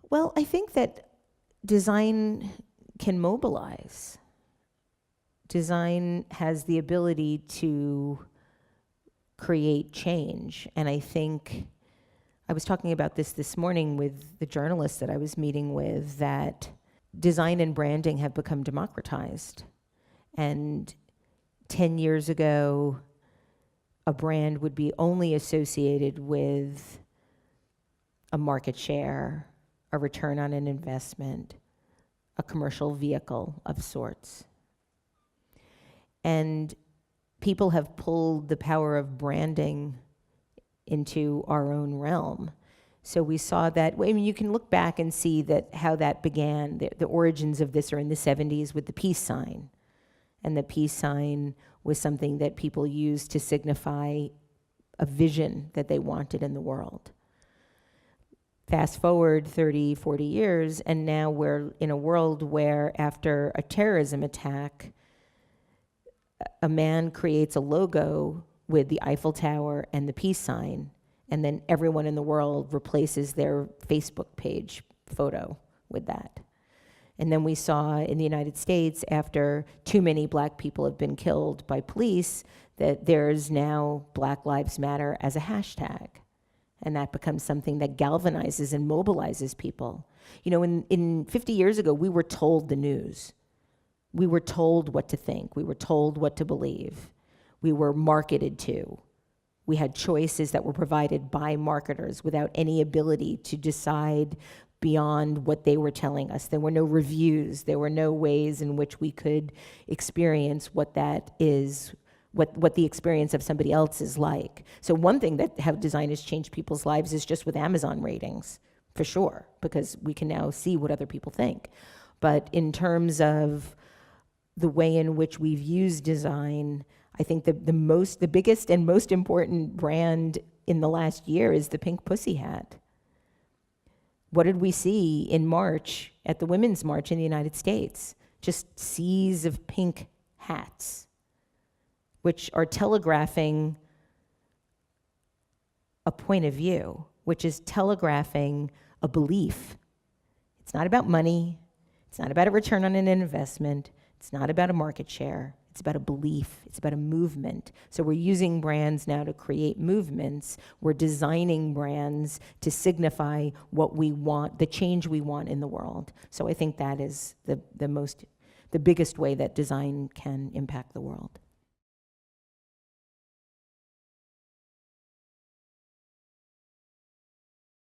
Well, I think that design can mobilize. Design has the ability to create change. And I think, I was talking about this morning with the journalists that I was meeting with, that design and branding have become democratized. And 10 years ago, a brand would be only associated with a market share, a return on an investment, a commercial vehicle of sorts. And people have pulled the power of branding into our own realm. So we saw that, I mean, you can look back and see that how that began. The origins of this are in the 70s with the peace sign. And the peace sign was something that people used to signify a vision that they wanted in the world. Fast forward 30, 40 years, and now we're in a world where after a terrorism attack, a man creates a logo with the Eiffel Tower and the peace sign, and then everyone in the world replaces their Facebook page photo with that. And then we saw in the United States, after too many black people have been killed by police, that there's now Black Lives Matter as a hashtag. And that becomes something that galvanizes and mobilizes people. You know, in 50 years ago, we were told the news. We were told what to think. We were told what to believe. We were marketed to. We had choices that were provided by marketers without any ability to decide beyond what they were telling us. There were no reviews. There were no ways in which we could experience what that is, what the experience of somebody else is like. So one thing that how design has changed people's lives is just with Amazon ratings, for sure, because we can now see what other people think. But in terms of the way in which we've used design, I think the biggest and most important brand in the last year is the pink pussy hat. What did we see in March at the Women's March in the United States? Just seas of pink hats, which are telegraphing a point of view, which is telegraphing a belief. It's not about money. It's not about a return on an investment. It's not about a market share. It's about a belief. It's about a movement. So we're using brands now to create movements. We're designing brands to signify what we want, the change we want in the world. So I think that is the biggest way that design can impact the world.